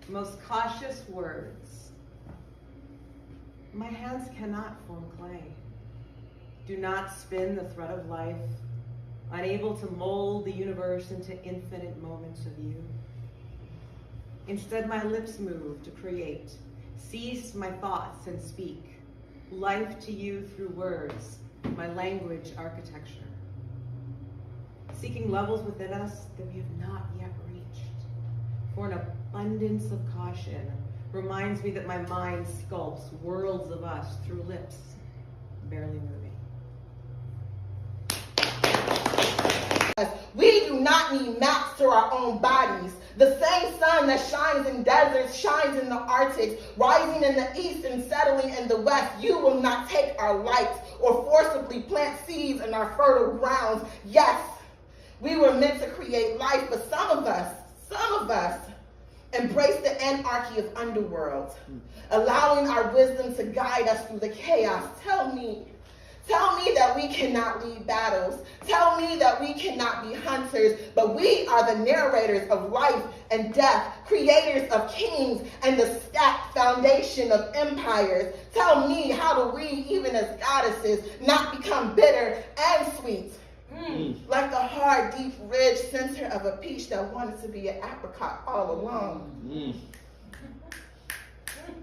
most cautious words. My hands cannot form clay. Do not spin the thread of life, unable to mold the universe into infinite moments of you. Instead, my lips move to create, cease my thoughts and speak, life to you through words, my language architecture. Seeking levels within us that we have not yet reached. For an abundance of caution reminds me that my mind sculpts worlds of us through lips barely moving. We do not need maps to our own bodies. The same sun that shines in deserts shines in the Arctic, rising in the east and settling in the west. You will not take our lights or forcibly plant seeds in our fertile grounds. Yes, we were meant to create life, but some of us embrace the anarchy of Underworld, allowing our wisdom to guide us through the chaos. Tell me that we cannot lead battles. Tell me that we cannot be hunters, but we are the narrators of life and death, creators of kings, and the stacked foundation of empires. Tell me how do we, even as goddesses, not become bitter and sweet? Like the hard, deep ridge center of a peach that wanted to be an apricot all along.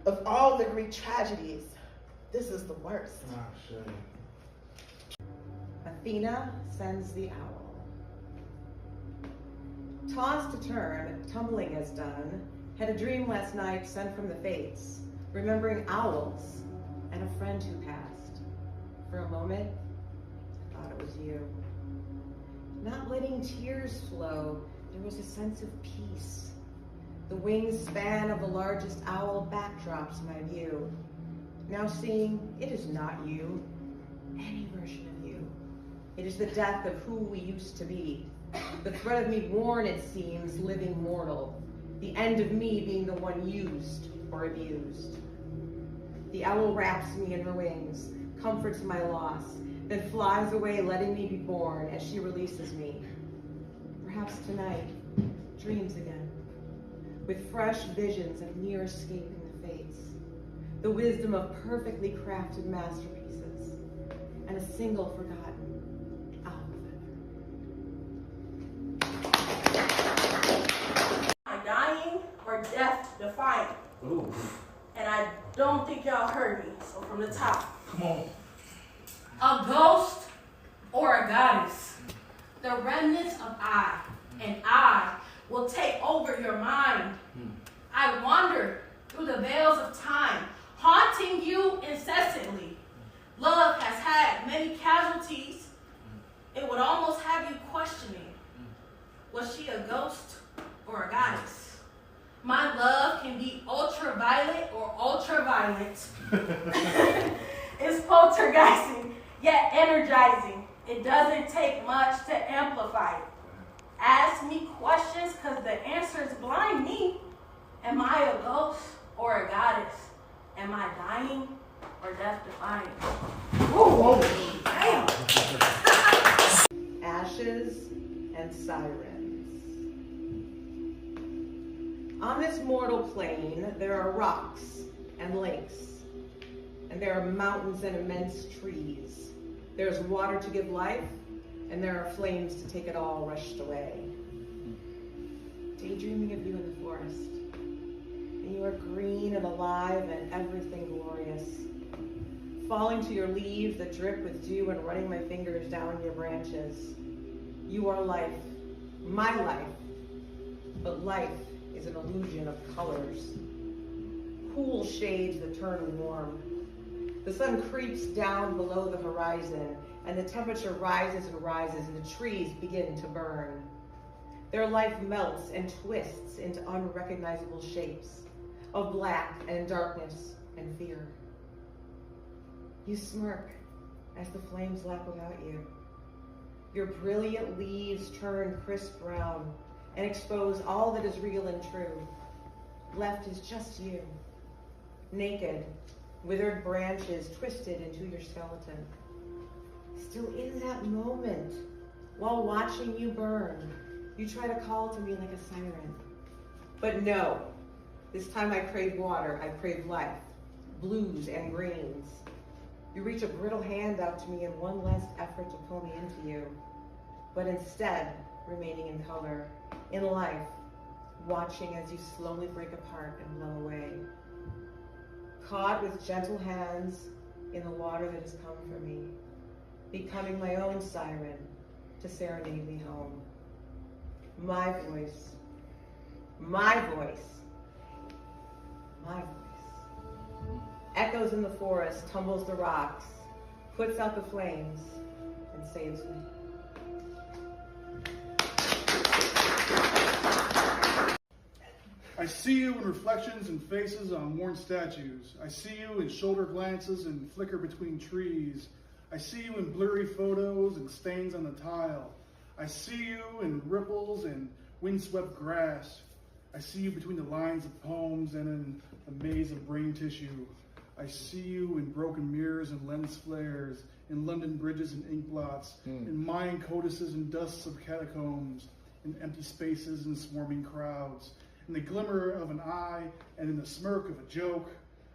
Of all the Greek tragedies, this is the worst. Athena sends the owl. Tossed to turn, tumbling as done, had a dream last night sent from the fates, remembering owls and a friend who passed. For a moment, I thought it was you. Not letting tears flow, there was a sense of peace. The wingspan of the largest owl backdrops my view. Now seeing, it is not you, any version of you. It is the death of who we used to be. The thread of me worn, it seems, living mortal. The end of me being the one used or abused. The owl wraps me in her wings, comforts my loss, then flies away, letting me be born as she releases me. Perhaps tonight, dreams again, with fresh visions of near escaping the fates, the wisdom of perfectly crafted masterpieces, and a single forgotten owl feather. I'm dying or death defying. Ooh. And I don't think y'all heard me, so from the top. Come on. A ghost or a goddess. The remnants of I, and I will take over your mind. I wander through the veils of time, haunting you incessantly. Love has had many casualties. It would almost have you questioning, was she a ghost or a goddess? My love can be ultraviolet or ultra-violent. It's poltergeisting, yet energizing. It doesn't take much to amplify it. Ask me questions because the answers blind me. Am I a ghost or a goddess? Am I dying or death defying? Whoa. Damn. Ashes and sirens. On this mortal plane, there are rocks and lakes, and there are mountains and immense trees. There's water to give life, and there are flames to take it all rushed away. Daydreaming of you in the forest, and you are green and alive and everything glorious. Falling to your leaves that drip with dew and running my fingers down your branches. You are life, my life, but life is an illusion of colors. Cool shades that turn warm. The sun creeps down below the horizon, and the temperature rises and rises, and the trees begin to burn. Their life melts and twists into unrecognizable shapes of black and darkness and fear. You smirk as the flames lap about you. Your brilliant leaves turn crisp brown and expose all that is real and true. Left is just you, naked, withered branches twisted into your skeleton. Still in that moment, while watching you burn, you try to call to me like a siren. But no, This time I crave water, I crave life, blues and greens. You reach a brittle hand out to me in one last effort to pull me into you, but instead remaining in color, in life, watching as you slowly break apart and blow away. Caught with gentle hands in the water that has come for me, becoming my own siren to serenade me home. My voice, my voice, my voice. Echoes in the forest, tumbles the rocks, puts out the flames, and saves me. I see you in reflections and faces on worn statues. I see you in shoulder glances and flicker between trees. I see you in blurry photos and stains on the tile. I see you in ripples and windswept grass. I see you between the lines of poems and in a maze of brain tissue. I see you in broken mirrors and lens flares, in London bridges and ink blots, in Mayan codices and dusts of catacombs, in empty spaces and swarming crowds, in the glimmer of an eye and in the smirk of a joke.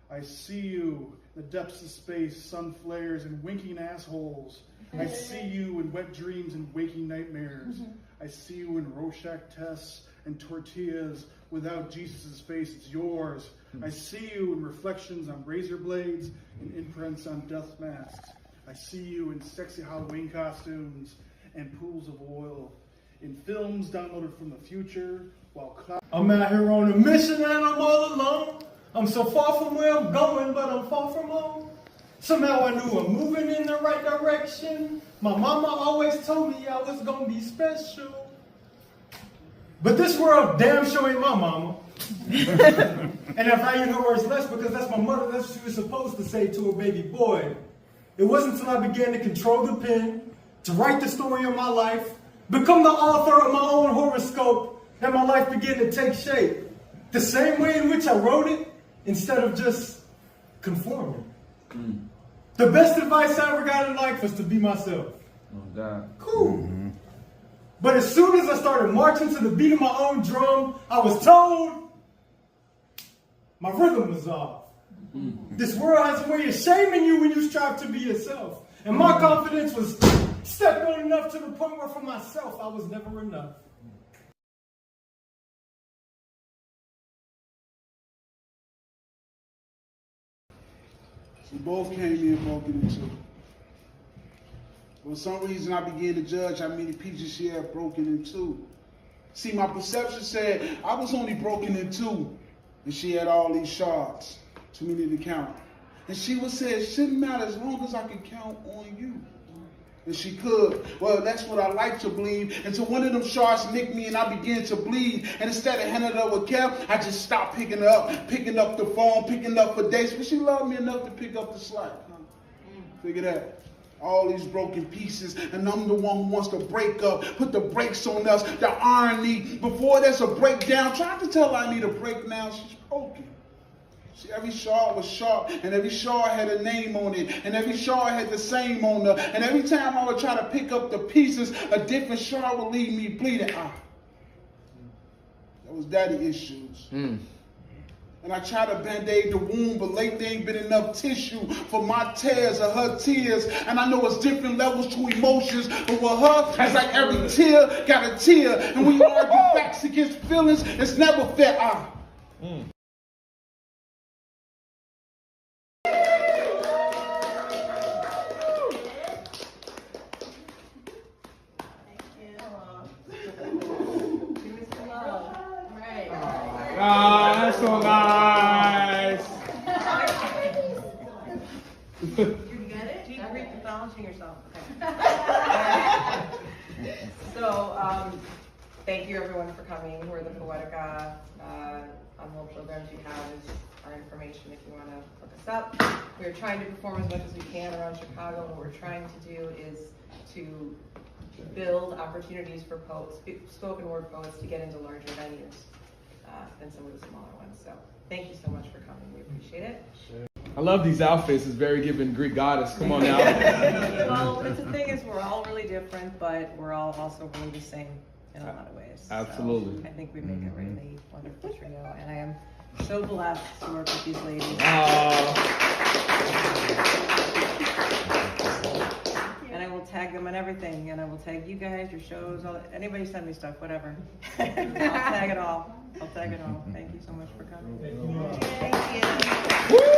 I see you in the depths of space, sun flares and winking assholes. I see you in wet dreams and waking nightmares. I see you in Rorschach tests and tortillas. Without Jesus' face, it's yours. I see you in reflections on razor blades and imprints on death masks. I see you in sexy Halloween costumes and pools of oil, in films downloaded from the future, while I'm out here on a mission and I'm all alone. I'm so far from where I'm going, but I'm far from home. Somehow I knew I'm moving in the right direction. My mama always told me I was gonna be special. But this world damn sure ain't my mama. And I value her words less because that's my mother. That's what she was supposed to say to a baby boy. It wasn't until I began to control the pen, to write the story of my life, become the author of my own horoscope, that my life began to take shape. The same way in which I wrote it, instead of just conforming. The best advice I ever got in life was to be myself. Oh, God. Cool. But as soon as I started marching to the beat of my own drum, I was told my rhythm was off. This world has a way of shaming you when you strive to be yourself. And my confidence was stepped on enough to the point where for myself, I was never enough. We both came in broken in two. For some reason, I began to judge how many pieces she had broken in two. See, my perception said I was only broken in two, and she had all these shards, too many to count. And she would say it shouldn't matter as long as I can count on you. And she could. Well, that's what I like to believe. Until one of them shards nicked me and I began to bleed. And instead of handing it up with care, I just stopped picking up the phone, picking up for dates. But she loved me enough to pick up the slack. Figure that. All these broken pieces, and I'm the one who wants to break up, put the brakes on us, the irony. Before there's a breakdown, tried to tell her I need a break now, she's broken. See, every shard was sharp, and every shard had a name on it, and every shard had the same on her, and every time I would try to pick up the pieces, a different shard would leave me bleeding. That was daddy issues. And I tried to band-aid the wound, but lately ain't been enough tissue for my tears or her tears. And I know it's different levels to emotions, but with her, it's like every tear got a tear. And when you argue facts against feelings, it's never fair. That's so nice. You get it? Now read the balancing yourself. Okay. So, thank you everyone for coming. We're the Poetica. Envelope programs you have is our information if you want to look us up. We're trying to perform as much as we can around Chicago. What we're trying to do is to build opportunities for poets, spoken word poets, to get into larger venues than some of the smaller ones. So thank you so much for coming. We appreciate it. I love these outfits. It's very giving Greek goddess. Come on now. Well, the thing is, we're all really different, but we're all also really the same in a lot of ways. Absolutely. So I think we make a really wonderful trio, and I am So blessed to work with these ladies. And I will tag them on everything, and I will tag you guys, your shows, anybody send me stuff, whatever. I'll tag it all. Thank you so much for coming. Thank you. Thank you.